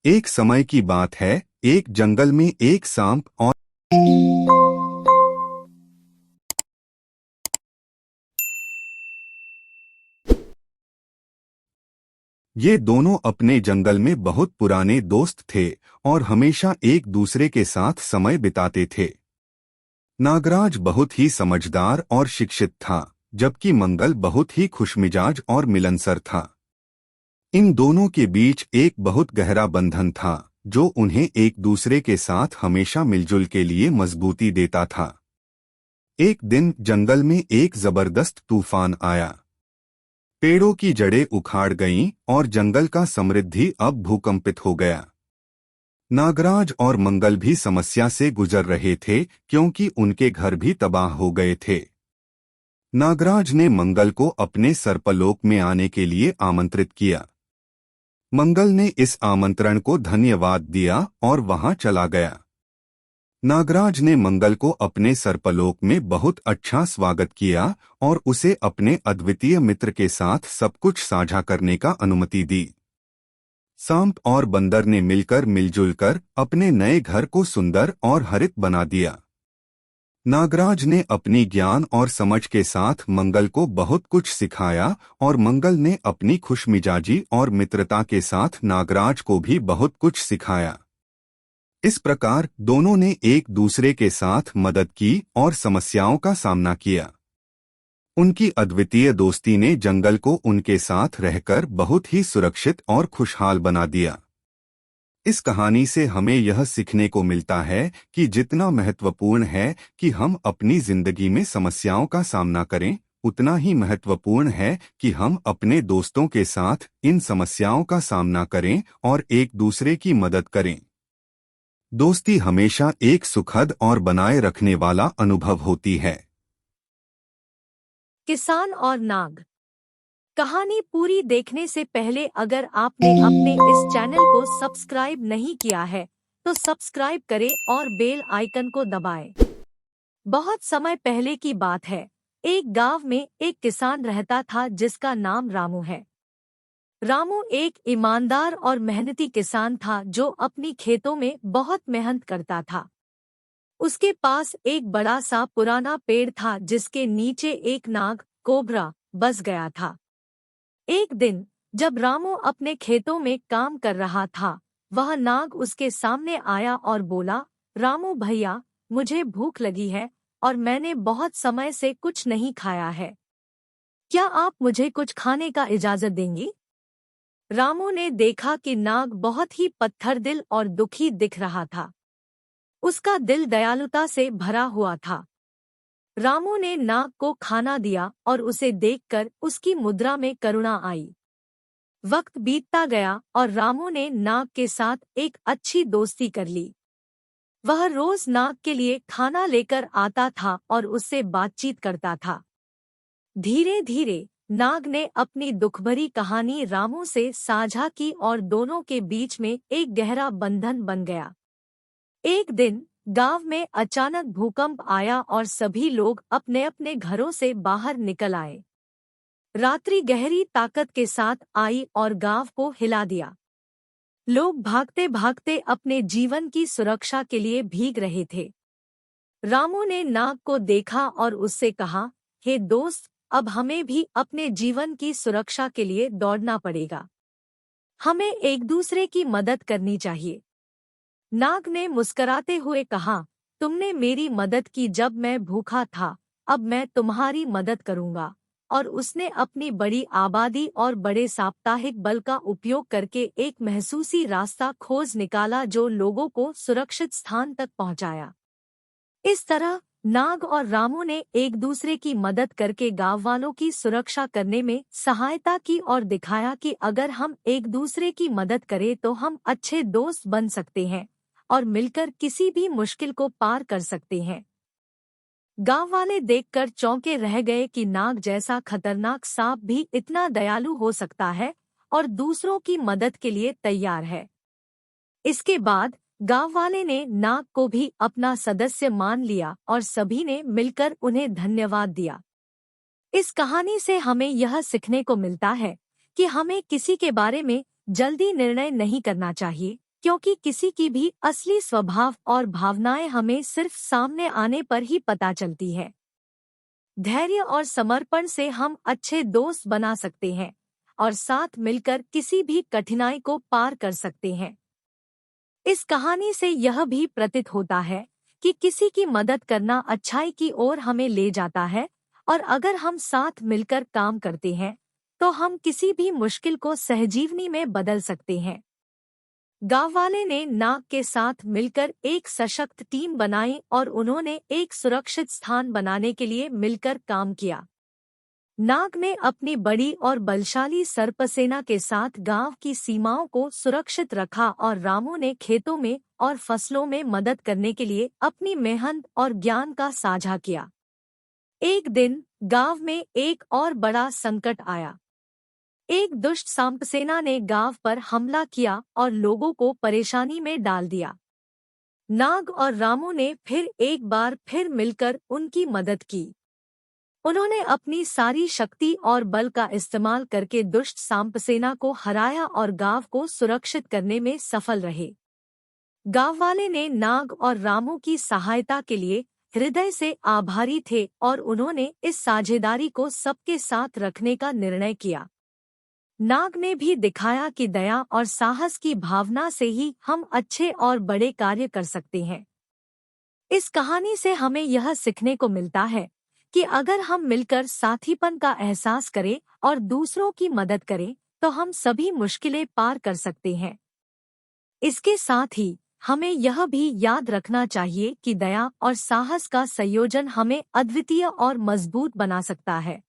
एक समय की बात है, एक जंगल में एक सांप और ये दोनों अपने जंगल में बहुत पुराने दोस्त थे और हमेशा एक दूसरे के साथ समय बिताते थे। नागराज बहुत ही समझदार और शिक्षित था, जबकि मंगल बहुत ही खुशमिजाज और मिलनसार था। इन दोनों के बीच एक बहुत गहरा बंधन था, जो उन्हें एक दूसरे के साथ हमेशा मिलजुल के लिए मजबूती देता था। एक दिन जंगल में एक जबरदस्त तूफान आया। पेड़ों की जड़ें उखाड़ गईं और जंगल का समृद्धि अब भूकंपित हो गया। नागराज और मंगल भी समस्या से गुजर रहे थे, क्योंकि उनके घर भी तबाह हो गए थे। नागराज ने मंगल को अपने सर्पलोक में आने के लिए आमंत्रित किया। मंगल ने इस आमंत्रण को धन्यवाद दिया और वहां चला गया। नागराज ने मंगल को अपने सर्पलोक में बहुत अच्छा स्वागत किया और उसे अपने अद्वितीय मित्र के साथ सब कुछ साझा करने का अनुमति दी। सांप और बंदर ने मिलकर मिलजुल कर अपने नए घर को सुंदर और हरित बना दिया। नागराज ने अपनी ज्ञान और समझ के साथ मंगल को बहुत कुछ सिखाया और मंगल ने अपनी खुशमिजाजी और मित्रता के साथ नागराज को भी बहुत कुछ सिखाया। इस प्रकार दोनों ने एक दूसरे के साथ मदद की और समस्याओं का सामना किया। उनकी अद्वितीय दोस्ती ने जंगल को उनके साथ रहकर बहुत ही सुरक्षित और खुशहाल बना दिया। इस कहानी से हमें यह सीखने को मिलता है कि जितना महत्वपूर्ण है कि हम अपनी जिंदगी में समस्याओं का सामना करें, उतना ही महत्वपूर्ण है कि हम अपने दोस्तों के साथ इन समस्याओं का सामना करें और एक दूसरे की मदद करें। दोस्ती हमेशा एक सुखद और बनाए रखने वाला अनुभव होती है। किसान और नाग। कहानी पूरी देखने से पहले अगर आपने अपने इस चैनल को सब्सक्राइब नहीं किया है तो सब्सक्राइब करें और बेल आइकन को दबाएं। बहुत समय पहले की बात है, एक गांव में एक किसान रहता था जिसका नाम रामू है। रामू एक ईमानदार और मेहनती किसान था जो अपनी खेतों में बहुत मेहनत करता था। उसके पास एक बड़ा सा पुराना पेड़ था जिसके नीचे एक नाग कोबरा बस गया था। एक दिन जब रामू अपने खेतों में काम कर रहा था, वह नाग उसके सामने आया और बोला, रामू भैया, मुझे भूख लगी है और मैंने बहुत समय से कुछ नहीं खाया है। क्या आप मुझे कुछ खाने का इजाजत देंगी? रामू ने देखा कि नाग बहुत ही पत्थर दिल और दुखी दिख रहा था। उसका दिल दयालुता से भरा हुआ था। रामू ने नाग को खाना दिया और उसे देखकर उसकी मुद्रा में करुणा आई। वक्त बीतता गया और रामू ने नाग के साथ एक अच्छी दोस्ती कर ली। वह रोज नाग के लिए खाना लेकर आता था और उससे बातचीत करता था। धीरे धीरे नाग ने अपनी दुखभरी कहानी रामू से साझा की और दोनों के बीच में एक गहरा बंधन बन गया। एक दिन गांव में अचानक भूकंप आया और सभी लोग अपने अपने घरों से बाहर निकल आए। रात्रि गहरी ताकत के साथ आई और गांव को हिला दिया। लोग भागते भागते अपने जीवन की सुरक्षा के लिए भीग रहे थे। रामू ने नाग को देखा और उससे कहा, हे दोस्त, अब हमें भी अपने जीवन की सुरक्षा के लिए दौड़ना पड़ेगा। हमें एक दूसरे की मदद करनी चाहिए। नाग ने मुस्कराते हुए कहा, तुमने मेरी मदद की जब मैं भूखा था, अब मैं तुम्हारी मदद करूंगा। और उसने अपनी बड़ी आबादी और बड़े साप्ताहिक बल का उपयोग करके एक महसूसी रास्ता खोज निकाला जो लोगों को सुरक्षित स्थान तक पहुंचाया। इस तरह नाग और रामू ने एक दूसरे की मदद करके गांव वालों की सुरक्षा करने में सहायता की और दिखाया कि अगर हम एक दूसरे की मदद करें तो हम अच्छे दोस्त बन सकते हैं और मिलकर किसी भी मुश्किल को पार कर सकते हैं। गांव वाले देखकर चौंके रह गए कि नाग जैसा खतरनाक सांप भी इतना दयालु हो सकता है और दूसरों की मदद के लिए तैयार है। इसके बाद गांव वाले ने नाग को भी अपना सदस्य मान लिया और सभी ने मिलकर उन्हें धन्यवाद दिया। इस कहानी से हमें यह सीखने को मिलता है कि हमें किसी के बारे में जल्दी निर्णय नहीं करना चाहिए क्योंकि किसी की भी असली स्वभाव और भावनाएं हमें सिर्फ सामने आने पर ही पता चलती है। धैर्य और समर्पण से हम अच्छे दोस्त बना सकते हैं और साथ मिलकर किसी भी कठिनाई को पार कर सकते हैं। इस कहानी से यह भी प्रतीत होता है कि किसी की मदद करना अच्छाई की ओर हमें ले जाता है, और अगर हम साथ मिलकर काम करते हैं तो हम किसी भी मुश्किल को सहजीवनी में बदल सकते हैं। गांव वाले ने नाग के साथ मिलकर एक सशक्त टीम बनाई और उन्होंने एक सुरक्षित स्थान बनाने के लिए मिलकर काम किया। नाग ने अपनी बड़ी और बलशाली सर्पसेना के साथ गांव की सीमाओं को सुरक्षित रखा और रामू ने खेतों में और फसलों में मदद करने के लिए अपनी मेहनत और ज्ञान का साझा किया। एक दिन गांव में एक और बड़ा संकट आया। एक दुष्ट सांपसेना ने गांव पर हमला किया और लोगों को परेशानी में डाल दिया। नाग और रामू ने फिर एक बार फिर मिलकर उनकी मदद की। उन्होंने अपनी सारी शक्ति और बल का इस्तेमाल करके दुष्ट सांपसेना को हराया और गांव को सुरक्षित करने में सफल रहे। गांव वाले ने नाग और रामू की सहायता के लिए हृदय से आभारी थे और उन्होंने इस साझेदारी को सबके साथ रखने का निर्णय किया। नाग ने भी दिखाया कि दया और साहस की भावना से ही हम अच्छे और बड़े कार्य कर सकते हैं। इस कहानी से हमें यह सीखने को मिलता है कि अगर हम मिलकर साथीपन का एहसास करें और दूसरों की मदद करें तो हम सभी मुश्किलें पार कर सकते हैं। इसके साथ ही हमें यह भी याद रखना चाहिए कि दया और साहस का संयोजन हमें अद्वितीय और मजबूत बना सकता है।